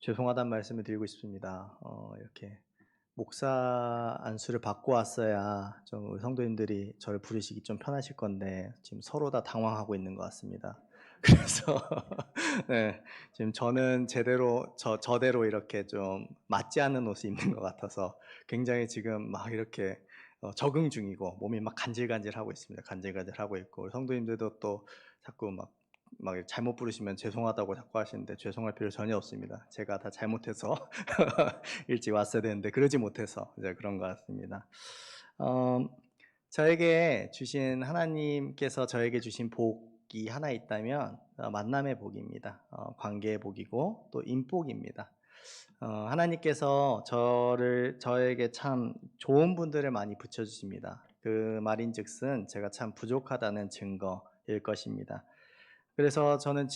죄송하다는 말씀을 드리고 싶습니다. 이렇게 목사 안수를 받고 왔어야 좀 우리 성도님들이 저를 부르시기 좀 편하실 건데 지금 서로 다 당황하고 있는 것 같습니다. 그래서 네, 지금 저는 제대로 저대로 이렇게 좀 맞지 않는 옷을 입는 것 같아서 굉장히 지금 막 이렇게 적응 중이고 몸이 막 간질간질하고 있습니다. 간질간질하고 있고 우리 성도님들도 또 자꾸 막 잘못 부르시면 죄송하다고 자꾸 하시는데 죄송할 필요 전혀 없습니다. 제가 다 잘못해서 일찍 왔어야 되는데 그러지 못해서 이제 그런 것 같습니다. 어, 저에게 주신 하나님께서 저에게 주신 복이 하나 있다면 만남의 복입니다. 관계의 복이고 또 인복입니다. 하나님께서 저에게 참 좋은 분들을 많이 붙여주십니다. 그 말인즉슨 제가 참 부족하다는 증거일 것입니다. 그래서 저는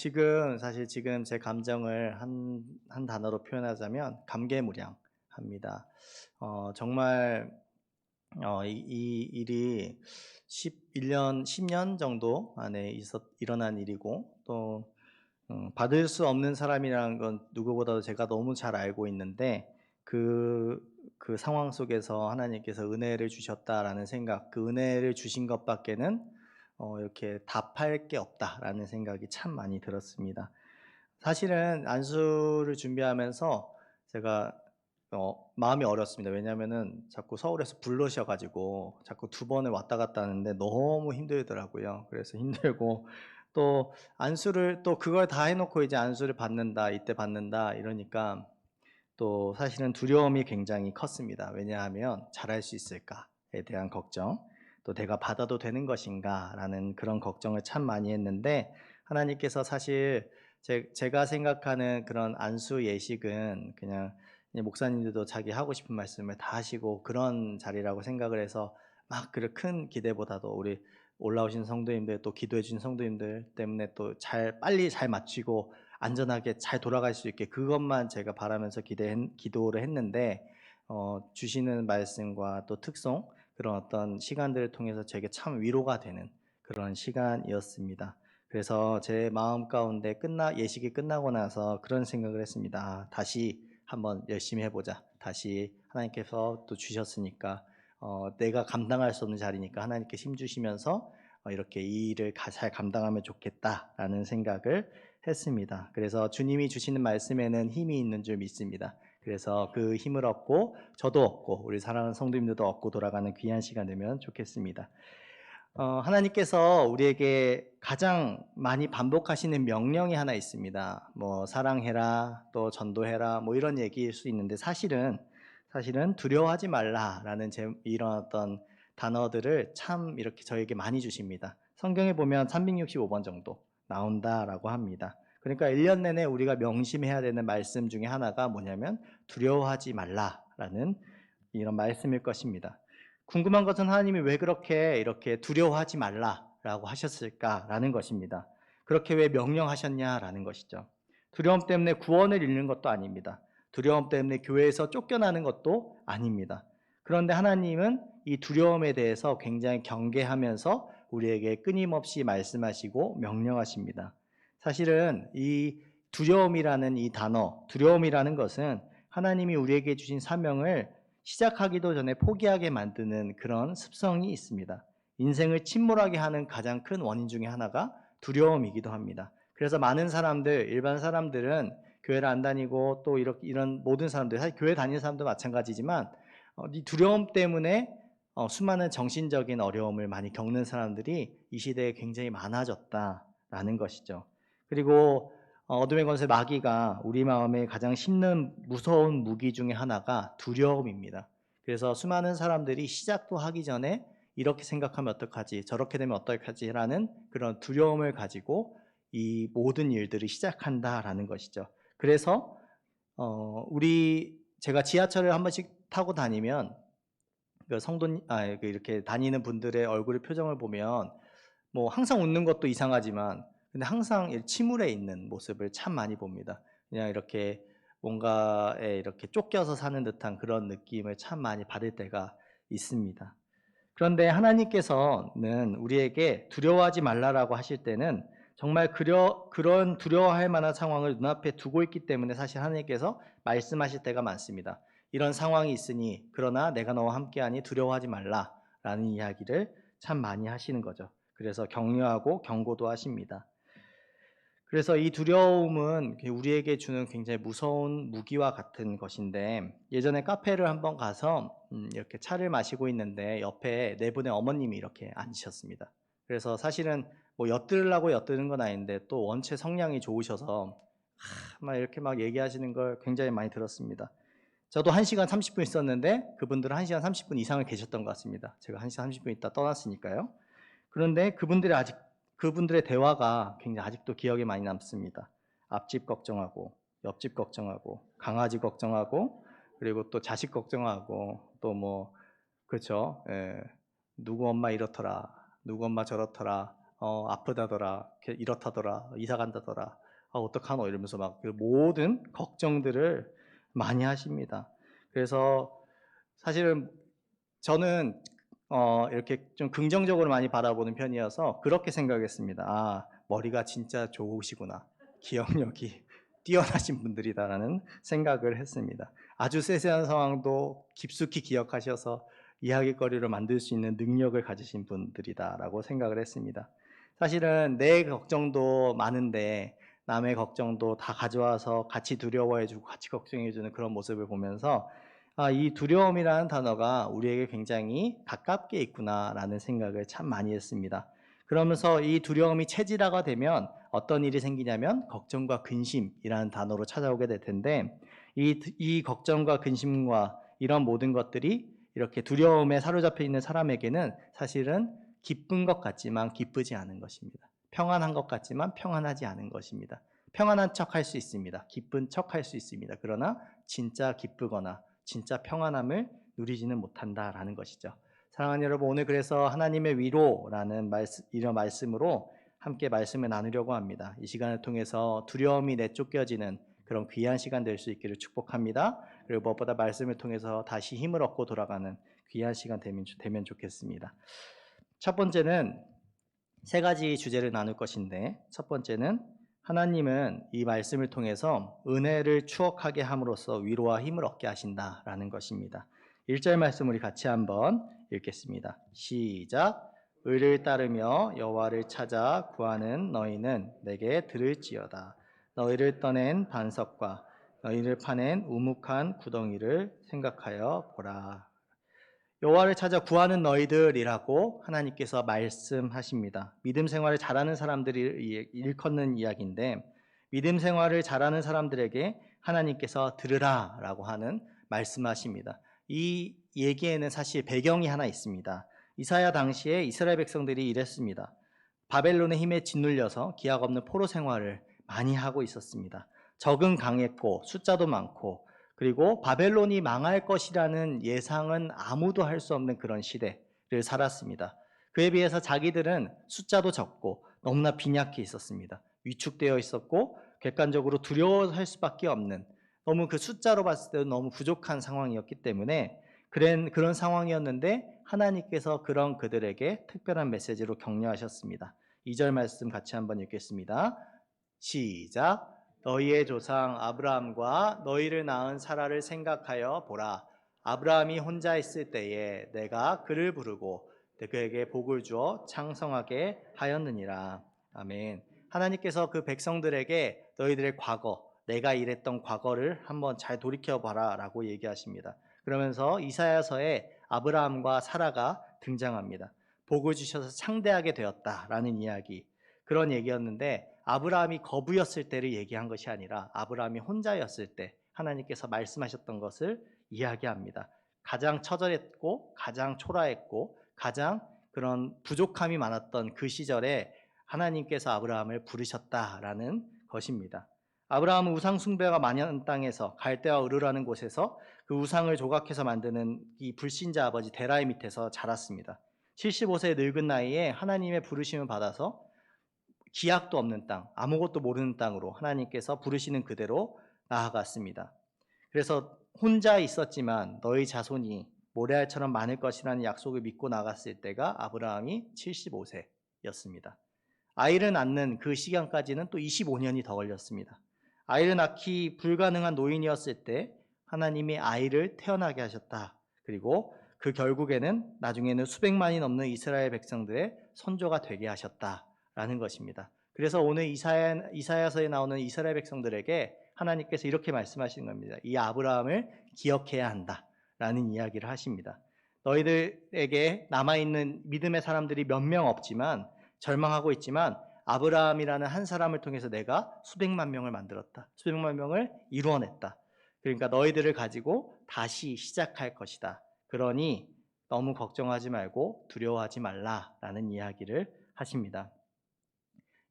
사실 지금 제 감정을 한 단어로 표현하자면 감개무량합니다. 정말 이 일이 11년, 10년 정도 안에 일어난 일이고 또 받을 수 없는 사람이라는 건 누구보다도 제가 너무 잘 알고 있는데 그 상황 속에서 하나님께서 은혜를 주셨다라는 생각, 그 은혜를 주신 것밖에는 이렇게 답할 게 없다라는 생각이 참 많이 들었습니다. 사실은 안수를 준비하면서 제가 마음이 어렸습니다. 왜냐하면은 자꾸 서울에서 부르셔 가지고 자꾸 두 번을 왔다 갔다 하는데 너무 힘들더라고요. 그래서 힘들고 또 안수를 또 그걸 다 해 놓고 이제 안수를 받는다, 이때 받는다 이러니까 또 사실은 두려움이 굉장히 컸습니다. 왜냐하면 '잘할 수 있을까?'에 대한 걱정, 또 '내가 받아도 되는 것인가?'라는 그런 걱정을 참 많이 했는데 하나님께서 사실 제가 생각하는 그런 안수 예식은 그냥 목사님들도 자기 하고 싶은 말씀을 다 하시고 그런 자리라고 생각을 해서 막 큰 기대보다도 우리 올라오신 성도님들 또 기도해 주신 성도님들 때문에 또 빨리 잘 마치고 안전하게 잘 돌아갈 수 있게 그것만 제가 바라면서 기도를 했는데 주시는 말씀과 또 특송 그런 어떤 시간들을 통해서 제게 참 위로가 되는 그런 시간이었습니다. 그래서 제 마음 가운데 예식이 끝나고 나서 그런 생각을 했습니다. 다시 한번 열심히 해보자. 다시 하나님께서 또 주셨으니까 내가 감당할 수 없는 자리니까 하나님께 힘 주시면서 이렇게 이 일을 잘 감당하면 좋겠다라는 생각을 했습니다. 그래서 주님이 주시는 말씀에는 힘이 있는 줄 믿습니다. 그래서 그 힘을 얻고 저도 얻고 우리 사랑하는 성도님들도 얻고 돌아가는 귀한 시간 되면 좋겠습니다. 하나님께서 우리에게 가장 많이 반복하시는 명령이 하나 있습니다. 뭐 사랑해라, 또 전도해라, 뭐 이런 얘기일 수 있는데 사실은 두려워하지 말라라는 이런 어떤 단어들을 참 이렇게 저에게 많이 주십니다. 성경에 보면 365번 정도 나온다라고 합니다. 그러니까 1년 내내 우리가 명심해야 되는 말씀 중에 하나가 뭐냐면 두려워하지 말라라는 이런 말씀일 것입니다. 궁금한 것은 하나님이 왜 이렇게 두려워하지 말라라고 하셨을까라는 것입니다. 그렇게 왜 명령하셨냐라는 것이죠. 두려움 때문에 구원을 잃는 것도 아닙니다. 두려움 때문에 교회에서 쫓겨나는 것도 아닙니다. 그런데 하나님은 이 두려움에 대해서 굉장히 경계하면서 우리에게 끊임없이 말씀하시고 명령하십니다. 사실은 이 두려움이라는 이 단어, 두려움이라는 것은 하나님이 우리에게 주신 사명을 시작하기도 전에 포기하게 만드는 그런 습성이 있습니다. 인생을 침몰하게 하는 가장 큰 원인 중에 하나가 두려움이기도 합니다. 그래서 많은 사람들, 일반 사람들은 교회를 안 다니고 또 이런 모든 사람들, 사실 교회 다니는 사람도 마찬가지지만 이 두려움 때문에 수많은 정신적인 어려움을 많이 겪는 사람들이 이 시대에 굉장히 많아졌다라는 것이죠. 그리고 어둠의 권세 마귀가 우리 마음에 가장 심는 무서운 무기 중에 하나가 두려움입니다. 그래서 수많은 사람들이 시작도 하기 전에 이렇게 생각하면 어떡하지, 저렇게 되면 어떡하지라는 그런 두려움을 가지고 이 모든 일들을 시작한다라는 것이죠. 그래서 제가 지하철을 한 번씩 타고 다니면 이렇게 다니는 분들의 얼굴의 표정을 보면 뭐 항상 웃는 것도 이상하지만 근데 항상 침울해 있는 모습을 참 많이 봅니다. 그냥 이렇게 뭔가에 이렇게 쫓겨서 사는 듯한 그런 느낌을 참 많이 받을 때가 있습니다. 그런데 하나님께서는 우리에게 두려워하지 말라라고 하실 때는 정말 그런 두려워할 만한 상황을 눈앞에 두고 있기 때문에 사실 하나님께서 말씀하실 때가 많습니다. 이런 상황이 있으니 그러나 내가 너와 함께하니 두려워하지 말라라는 이야기를 참 많이 하시는 거죠. 그래서 격려하고 경고도 하십니다. 그래서 이 두려움은 우리에게 주는 굉장히 무서운 무기와 같은 것인데, 예전에 카페를 한번 가서 이렇게 차를 마시고 있는데 옆에 네 분의 어머님이 이렇게 앉으셨습니다. 그래서 사실은 뭐 엿들으려고 엿드는 건 아닌데 또 원체 성량이 좋으셔서 막 이렇게 막 얘기하시는 걸 굉장히 많이 들었습니다. 저도 1시간 30분 있었는데 그분들은 1시간 30분 이상을 계셨던 것 같습니다. 제가 1시간 30분 있다 떠났으니까요. 그런데 그분들의 대화가 굉장히 아직도 기억에 많이 남습니다. 앞집 걱정하고, 옆집 걱정하고, 강아지 걱정하고, 그리고 또 자식 걱정하고, 또 뭐, 그렇죠. 예. 누구 엄마 이렇더라, 누구 엄마 저렇더라, 아프다더라, 이렇다더라, 이사 간다더라, 어떡하노 이러면서 막 그 모든 걱정들을 많이 하십니다. 그래서 사실은 저는 이렇게 좀 긍정적으로 많이 바라보는 편이어서 그렇게 생각했습니다. '아, 머리가 진짜 좋으시구나. 기억력이 뛰어나신 분들이다.'라는 생각을 했습니다. 아주 세세한 상황도 깊숙이 기억하셔서 이야깃거리를 만들 수 있는 능력을 가지신 분들이다라고 생각을 했습니다. 사실은 내 걱정도 많은데 남의 걱정도 다 가져와서 같이 두려워해 주고 같이 걱정해 주는 그런 모습을 보면서 이 두려움이라는 단어가 우리에게 굉장히 가깝게 있구나라는 생각을 참 많이 했습니다. 그러면서 이 두려움이 체질화가 되면 어떤 일이 생기냐면 걱정과 근심이라는 단어로 찾아오게 될 텐데, 이 걱정과 근심과 이런 모든 것들이 이렇게 두려움에 사로잡혀 있는 사람에게는 사실은 기쁜 것 같지만 기쁘지 않은 것입니다. 평안한 것 같지만 평안하지 않은 것입니다. 평안한 척 할 수 있습니다. 기쁜 척 할 수 있습니다. 그러나 진짜 기쁘거나 진짜 평안함을 누리지는 못한다라는 것이죠. 사랑하는 여러분, 오늘 그래서 하나님의 위로라는 이런 말씀으로 함께 말씀을 나누려고 합니다. 이 시간을 통해서 두려움이 내쫓겨지는 그런 귀한 시간 될 수 있기를 축복합니다. 그리고 무엇보다 말씀을 통해서 다시 힘을 얻고 돌아가는 귀한 시간 되면 좋겠습니다. 첫 번째는 세 가지 주제를 나눌 것인데, 첫 번째는 하나님은 이 말씀을 통해서 은혜를 추억하게 함으로써 위로와 힘을 얻게 하신다라는 것입니다. 1절 말씀 우리 같이 한번 읽겠습니다. 시작. 의를 따르며 여호와를 찾아 구하는 너희는 내게 들을지어다. 너희를 떠낸 반석과 너희를 파낸 우묵한 구덩이를 생각하여 보라. 여호와를 찾아 구하는 너희들이라고 하나님께서 말씀하십니다. 믿음 생활을 잘하는 사람들이 일컫는 이야기인데, 믿음 생활을 잘하는 사람들에게 하나님께서 들으라라고 하는 말씀하십니다. 이 얘기에는 사실 배경이 하나 있습니다. 이사야 당시에 이스라엘 백성들이 이랬습니다. 바벨론의 힘에 짓눌려서 기약 없는 포로 생활을 많이 하고 있었습니다. 적은 강했고 숫자도 많고, 그리고 바벨론이 망할 것이라는 예상은 아무도 할 수 없는 그런 시대를 살았습니다. 그에 비해서 자기들은 숫자도 적고 너무나 빈약해 있었습니다. 위축되어 있었고 객관적으로 두려워할 수밖에 없는, 너무 그 숫자로 봤을 때도 너무 부족한 상황이었기 때문에 그런 상황이었는데, 하나님께서 그런 그들에게 특별한 메시지로 격려하셨습니다. 2절 말씀 같이 한번 읽겠습니다. 시작. 너희의 조상 아브라함과 너희를 낳은 사라를 생각하여 보라. 아브라함이 혼자 있을 때에 내가 그를 부르고 그에게 복을 주어 창성하게 하였느니라. 아멘. 하나님께서 그 백성들에게 너희들의 과거, 내가 일했던 과거를 한번 잘 돌이켜봐라 라고 얘기하십니다. 그러면서 이사야서에 아브라함과 사라가 등장합니다. 복을 주셔서 창대하게 되었다라는 이야기, 그런 얘기였는데, 아브라함이 거부였을 때를 얘기한 것이 아니라 아브라함이 혼자였을 때 하나님께서 말씀하셨던 것을 이야기합니다. 가장 처절했고 가장 초라했고 가장 그런 부족함이 많았던 그 시절에 하나님께서 아브라함을 부르셨다라는 것입니다. 아브라함은 우상 숭배가 많은 땅에서 갈대와 으르라는 곳에서 그 우상을 조각해서 만드는 이 불신자 아버지 데라의 밑에서 자랐습니다. 75세의 늙은 나이에 하나님의 부르심을 받아서 기약도 없는 땅, 아무것도 모르는 땅으로 하나님께서 부르시는 그대로 나아갔습니다. 그래서 혼자 있었지만 너희 자손이 모래알처럼 많을 것이라는 약속을 믿고 나갔을 때가 아브라함이 75세였습니다. 아이를 낳는 그 시간까지는 또 25년이 더 걸렸습니다. 아이를 낳기 불가능한 노인이었을 때 하나님이 아이를 태어나게 하셨다. 그리고 그 결국에는 나중에는 수백만이 넘는 이스라엘 백성들의 선조가 되게 하셨다라는 것입니다. 그래서 오늘 이사야서에 나오는 이스라엘 백성들에게 하나님께서 이렇게 말씀하시는 겁니다. 이 아브라함을 기억해야 한다라는 이야기를 하십니다. 너희들에게 남아있는 믿음의 사람들이 몇 명 없지만 절망하고 있지만 아브라함이라는 한 사람을 통해서 내가 수백만 명을 만들었다. 수백만 명을 이루어냈다. 그러니까 너희들을 가지고 다시 시작할 것이다. 그러니 너무 걱정하지 말고 두려워하지 말라라는 이야기를 하십니다.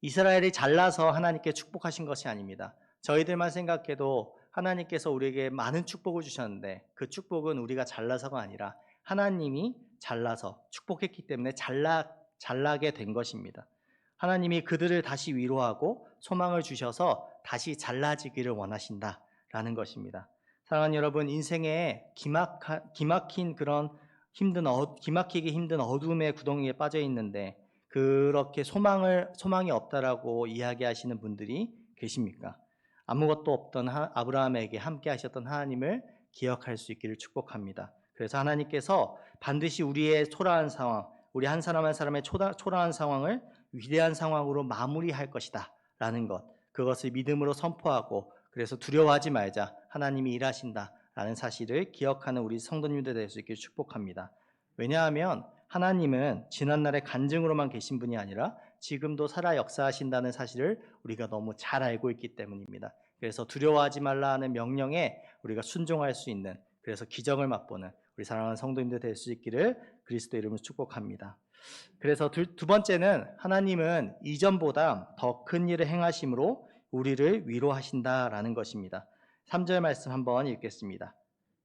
이스라엘이 잘나서 하나님께 축복하신 것이 아닙니다. 저희들만 생각해도 하나님께서 우리에게 많은 축복을 주셨는데 그 축복은 우리가 잘나서가 아니라 하나님이 잘나서 축복했기 때문에 잘나게 된 것입니다. 하나님이 그들을 다시 위로하고 소망을 주셔서 다시 잘나지기를 원하신다라는 것입니다. 사랑하는 여러분, 인생에 기막힌 그런 기막히기 힘든 어둠의 구덩이에 빠져 있는데 그렇게 소망이 없다라고 이야기하시는 분들이 계십니까? 아무것도 없던 아브라함에게 함께 하셨던 하나님을 기억할 수 있기를 축복합니다. 그래서 하나님께서 반드시 우리의 초라한 상황, 우리 한 사람 한 사람의 초라한 상황을 위대한 상황으로 마무리할 것이다 라는 것, 그것을 믿음으로 선포하고 그래서 두려워하지 말자, 하나님이 일하신다 라는 사실을 기억하는 우리 성도님들 될 수 있기를 축복합니다. 왜냐하면 하나님은 지난날의 간증으로만 계신 분이 아니라 지금도 살아 역사하신다는 사실을 우리가 너무 잘 알고 있기 때문입니다. 그래서 두려워하지 말라 하는 명령에 우리가 순종할 수 있는, 그래서 기적을 맛보는 우리 사랑하는 성도님들 될 수 있기를 그리스도 이름으로 축복합니다. 그래서 두 번째는 하나님은 이전보다 더 큰 일을 행하심으로 우리를 위로하신다라는 것입니다. 3절 말씀 한번 읽겠습니다.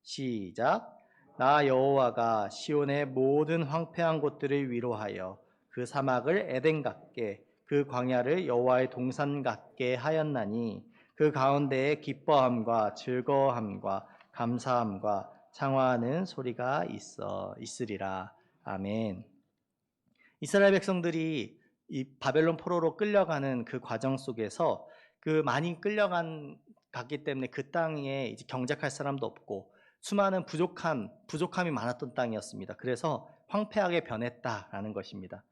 시작. 나 여호와가 시온의 모든 황폐한 곳들을 위로하여 그 사막을 에덴 같게 그 광야를 여호와의 동산 같게 하였나니 그 가운데에 기뻐함과 즐거움과 감사함과 창화하는 소리가 있으리라. 아멘. 이스라엘 백성들이 이 바벨론 포로로 끌려가는 그 과정 속에서 그 많이 갔기 때문에 그 땅에 이제 경작할 사람도 없고 수많은 부족함이 많았던 땅이었습니다. 그래서 황폐하게 변했다라는 것입니다.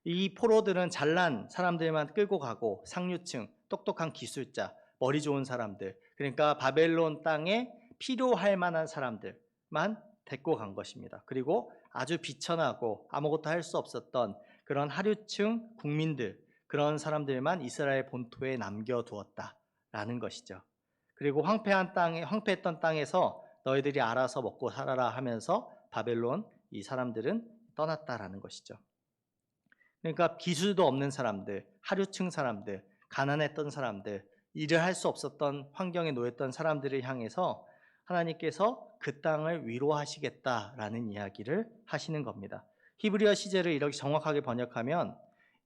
이 포로들은 잘난 사람들만 끌고 가고 상류층, 똑똑한 기술자, 머리 좋은 사람들, 그러니까 바벨론 땅에 필요할 만한 사람들만 데리고 간 것입니다. 그리고 아주 비천하고 아무것도 할 수 없었던 그런 하류층 국민들, 그런 사람들만 이스라엘 본토에 남겨두었다라는 것이죠. 그리고 황폐했던 땅에서 너희들이 알아서 먹고 살아라 하면서 바벨론 이 사람들은 떠났다라는 것이죠. 그러니까 기술도 없는 사람들, 하류층 사람들, 가난했던 사람들, 일을 할 수 없었던 환경에 놓였던 사람들을 향해서 하나님께서 그 땅을 위로하시겠다라는 이야기를 하시는 겁니다. 히브리어 시제를 이렇게 정확하게 번역하면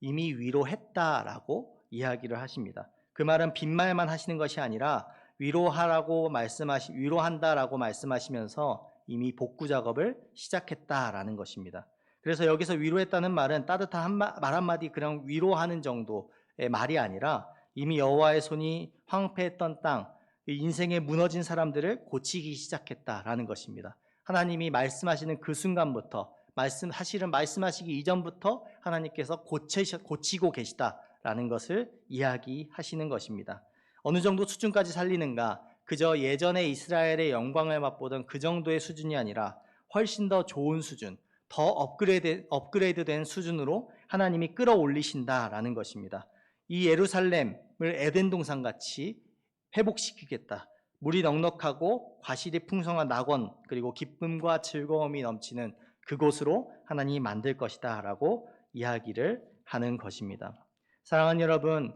이미 위로했다라고 이야기를 하십니다. 그 말은 빈말만 하시는 것이 아니라 위로한다라고 말씀하시면서 이미 복구 작업을 시작했다라는 것입니다. 그래서 여기서 위로했다는 말은 따뜻한 말 한마디 그냥 위로하는 정도의 말이 아니라 이미 여호와의 손이 황폐했던 땅, 인생에 무너진 사람들을 고치기 시작했다라는 것입니다. 하나님이 말씀하시는 그 순간부터 말씀하시기 이전부터 하나님께서 고치고 계시다라는 것을 이야기하시는 것입니다. 어느 정도 수준까지 살리는가? 그저 예전에 이스라엘의 영광을 맛보던 그 정도의 수준이 아니라 훨씬 더 좋은 수준, 더 업그레이드된 수준으로 하나님이 끌어올리신다라는 것입니다. 이 예루살렘을 에덴 동산같이 회복시키겠다. 물이 넉넉하고 과실이 풍성한 낙원, 그리고 기쁨과 즐거움이 넘치는 그곳으로 하나님이 만들 것이다 라고 이야기를 하는 것입니다. 사랑하는 여러분,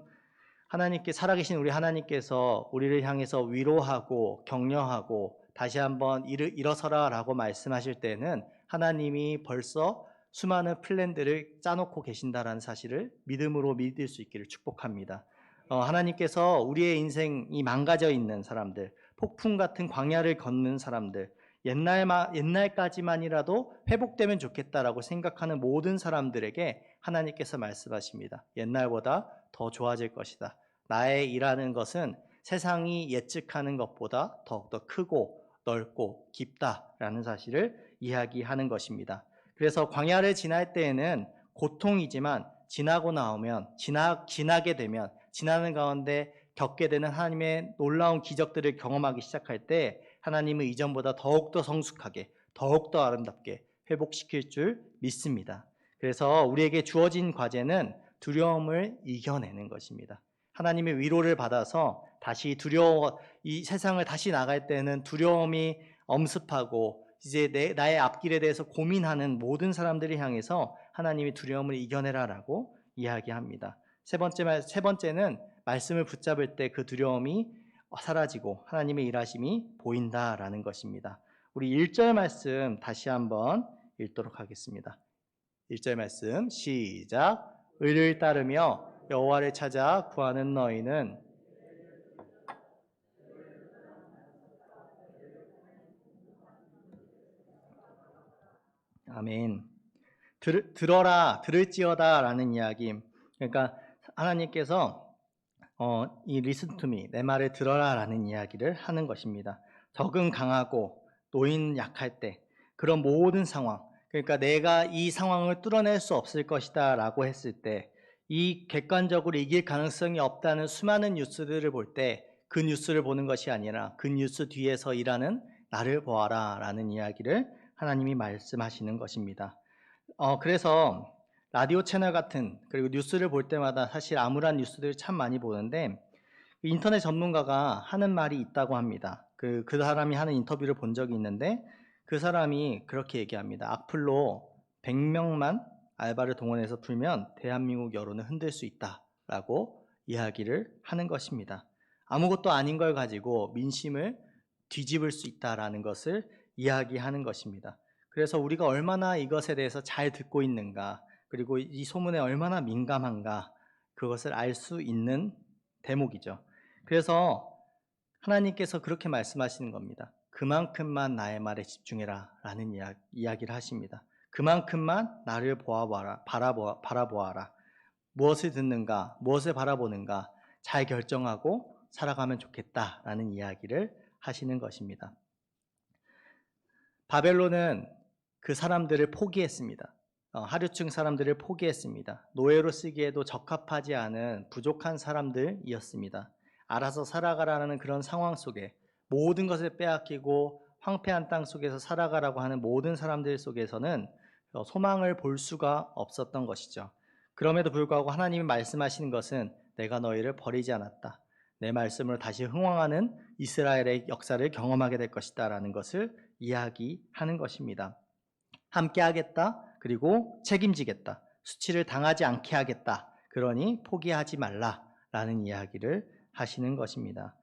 살아계신 우리 하나님께서 우리를 향해서 위로하고 격려하고 다시 한번 일어서라 라고 말씀하실 때는 하나님이 벌써 수많은 플랜들을 짜놓고 계신다라는 사실을 믿음으로 믿을 수 있기를 축복합니다. 하나님께서 우리의 인생이 망가져 있는 사람들, 폭풍 같은 광야를 걷는 사람들, 옛날까지만이라도 회복되면 좋겠다라고 생각하는 모든 사람들에게 하나님께서 말씀하십니다. 옛날보다 더 좋아질 것이다. 나의 일하는 것은 세상이 예측하는 것보다 더욱더 크고 넓고 깊다라는 사실을 이야기하는 것입니다. 그래서 광야를 지날 때에는 고통이지만 지나고 나오면 지나게 되면 지나는 가운데 겪게 되는 하나님의 놀라운 기적들을 경험하기 시작할 때 하나님은 이전보다 더욱더 성숙하게 더욱더 아름답게 회복시킬 줄 믿습니다. 그래서 우리에게 주어진 과제는 두려움을 이겨내는 것입니다. 하나님의 위로를 받아서 다시 이 세상을 다시 나갈 때는 두려움이 엄습하고 이제 나의 앞길에 대해서 고민하는 모든 사람들을 향해서 하나님이 두려움을 이겨내라라고 이야기합니다. 세 번째는 말씀을 붙잡을 때 그 두려움이 사라지고 하나님의 일하심이 보인다라는 것입니다. 우리 1절 말씀 다시 한번 읽도록 하겠습니다. 1절 말씀 시작. 의를 따르며 여호와를 찾아 구하는 너희는 아멘. 들을지어다라는 이야기. 그러니까 하나님께서 이 listen to me, 내 말을 들어라라는 이야기를 하는 것입니다. 적은 강하고 노인 약할 때 그런 모든 상황, 그러니까 내가 이 상황을 뚫어낼 수 없을 것이다라고 했을 때 이 객관적으로 이길 가능성이 없다는 수많은 뉴스들을 볼 때 그 뉴스를 보는 것이 아니라 그 뉴스 뒤에서 일하는 나를 보아라라는 이야기를 하나님이 말씀하시는 것입니다. 그래서 라디오 채널 같은 그리고 뉴스를 볼 때마다 사실 암울한 뉴스들을 참 많이 보는데 인터넷 전문가가 하는 말이 있다고 합니다. 그 사람이 하는 인터뷰를 본 적이 있는데 그 사람이 그렇게 얘기합니다. 악플로 100명만 알바를 동원해서 풀면 대한민국 여론을 흔들 수 있다라고 이야기를 하는 것입니다. 아무것도 아닌 걸 가지고 민심을 뒤집을 수 있다라는 것을 이야기하는 것입니다. 그래서 우리가 얼마나 이것에 대해서 잘 듣고 있는가, 그리고 이 소문에 얼마나 민감한가, 그것을 알 수 있는 대목이죠. 그래서 하나님께서 그렇게 말씀하시는 겁니다. 그만큼만 나의 말에 집중해라 라는 이야기를 하십니다. 그만큼만 나를 바라보아라. 무엇을 듣는가, 무엇을 바라보는가 잘 결정하고 살아가면 좋겠다라는 이야기를 하시는 것입니다. 바벨론은 그 사람들을 포기했습니다. 하류층 사람들을 포기했습니다. 노예로 쓰기에도 적합하지 않은 부족한 사람들이었습니다. 알아서 살아가라는 그런 상황 속에 모든 것을 빼앗기고 황폐한 땅 속에서 살아가라고 하는 모든 사람들 속에서는 소망을 볼 수가 없었던 것이죠. 그럼에도 불구하고 하나님이 말씀하시는 것은 내가 너희를 버리지 않았다. 내 말씀으로 다시 흥왕하는 이스라엘의 역사를 경험하게 될 것이다 라는 것을 이야기하는 것입니다. 함께 하겠다. 그리고 책임지겠다. 수치를 당하지 않게 하겠다. 그러니 포기하지 말라라는 이야기를 하시는 것입니다.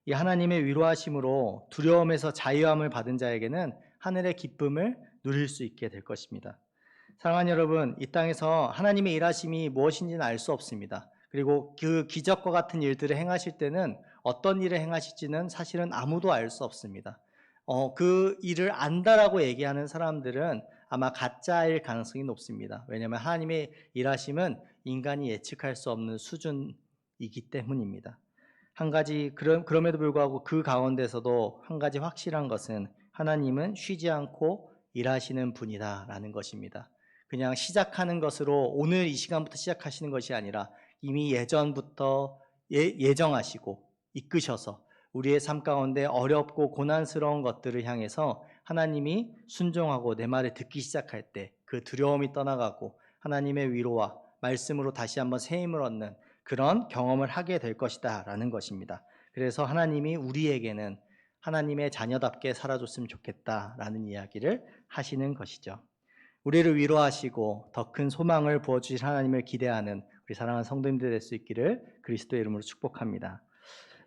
이 하나님의 위로하심으로 두려움에서 자유함을 받은 자에게는 하늘의 기쁨을 누릴 수 있게 될 것입니다. 사랑하는 여러분, 이 땅에서 하나님의 일하심이 무엇인지는 알 수 없습니다. 그리고 그 기적과 같은 일들을 행하실 때는 어떤 일을 행하실지는 사실은 아무도 알 수 없습니다. 그 일을 안다라고 얘기하는 사람들은 아마 가짜일 가능성이 높습니다. 왜냐하면 하나님의 일하심은 인간이 예측할 수 없는 수준이기 때문입니다. 그럼에도 불구하고 그 가운데서도 한 가지 확실한 것은 하나님은 쉬지 않고 일하시는 분이다라는 것입니다. 그냥 시작하는 것으로 오늘 이 시간부터 시작하시는 것이 아니라 이미 예전부터 예정하시고 이끄셔서 우리의 삶 가운데 어렵고 고난스러운 것들을 향해서 하나님이 순종하고 내 말을 듣기 시작할 때 그 두려움이 떠나가고 하나님의 위로와 말씀으로 다시 한번 새 힘을 얻는 그런 경험을 하게 될 것이다 라는 것입니다. 그래서 하나님이 우리에게는 하나님의 자녀답게 살아줬으면 좋겠다라는 이야기를 하시는 것이죠. 우리를 위로하시고 더 큰 소망을 부어주실 하나님을 기대하는 우리 사랑하는 성도님들 될 수 있기를 그리스도의 이름으로 축복합니다.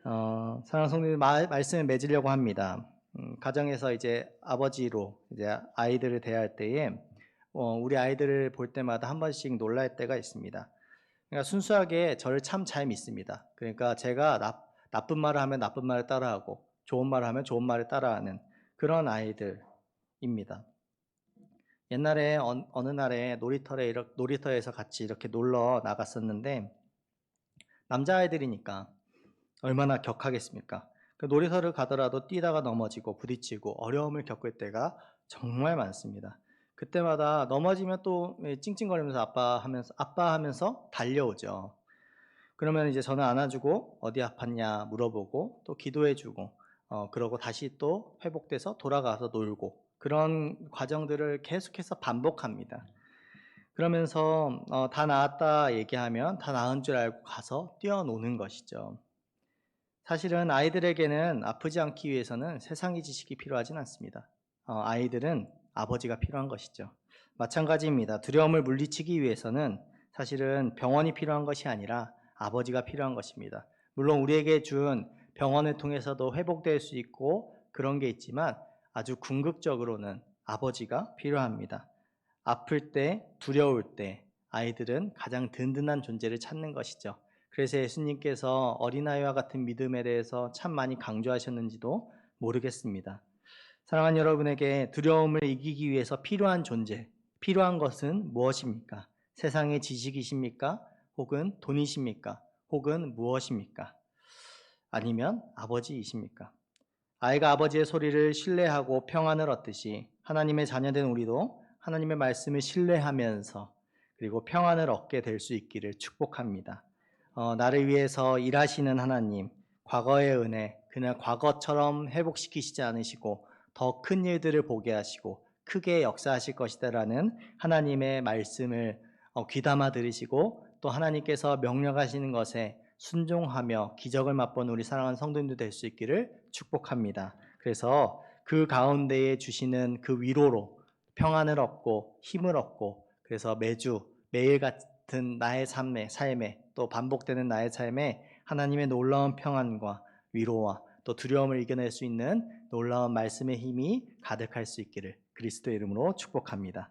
사랑하는 성도님 말씀을 맺으려고 합니다. 가정에서 이제 아버지로 이제 아이들을 대할 때에 우리 아이들을 볼 때마다 한 번씩 놀랄 때가 있습니다. 그러니까 순수하게 저를 참 잘 믿습니다. 그러니까 제가 나쁜 말을 하면 나쁜 말을 따라하고 좋은 말을 하면 좋은 말을 따라하는 그런 아이들입니다. 옛날에 어느 날에 놀이터에서 같이 이렇게 놀러 나갔었는데 남자아이들이니까 얼마나 격하겠습니까? 그 놀이터를 가더라도 뛰다가 넘어지고 부딪히고 어려움을 겪을 때가 정말 많습니다. 그때마다 넘어지면 또 찡찡거리면서 아빠 하면서 달려오죠. 그러면 이제 저는 안아주고 어디 아팠냐 물어보고 또 기도해주고 그러고 다시 또 회복돼서 돌아가서 놀고 그런 과정들을 계속해서 반복합니다. 그러면서 다 나았다 얘기하면 다 나은 줄 알고 가서 뛰어노는 것이죠. 사실은 아이들에게는 아프지 않기 위해서는 세상의 지식이 필요하진 않습니다. 아이들은 아버지가 필요한 것이죠. 마찬가지입니다. 두려움을 물리치기 위해서는 사실은 병원이 필요한 것이 아니라 아버지가 필요한 것입니다. 물론 우리에게 준 병원을 통해서도 회복될 수 있고 그런 게 있지만 아주 궁극적으로는 아버지가 필요합니다. 아플 때, 두려울 때 아이들은 가장 든든한 존재를 찾는 것이죠. 그래서 예수님께서 어린아이와 같은 믿음에 대해서 참 많이 강조하셨는지도 모르겠습니다. 사랑하는 여러분에게 두려움을 이기기 위해서 필요한 존재, 필요한 것은 무엇입니까? 세상의 지식이십니까? 혹은 돈이십니까? 혹은 무엇입니까? 아니면 아버지이십니까? 아이가 아버지의 소리를 신뢰하고 평안을 얻듯이 하나님의 자녀된 우리도 하나님의 말씀을 신뢰하면서 그리고 평안을 얻게 될 수 있기를 축복합니다. 나를 위해서 일하시는 하나님, 과거의 은혜, 그냥 과거처럼 회복시키시지 않으시고 더 큰 일들을 보게 하시고 크게 역사하실 것이다라는 하나님의 말씀을 귀담아 들으시고 또 하나님께서 명령하시는 것에 순종하며 기적을 맛본 우리 사랑하는 성도님도 될 수 있기를 축복합니다. 그래서 그 가운데에 주시는 그 위로로 평안을 얻고 힘을 얻고 그래서 매일 같은 나의 삶에 또 반복되는 나의 삶에 하나님의 놀라운 평안과 위로와 또 두려움을 이겨낼 수 있는 놀라운 말씀의 힘이 가득할 수 있기를 그리스도의 이름으로 축복합니다.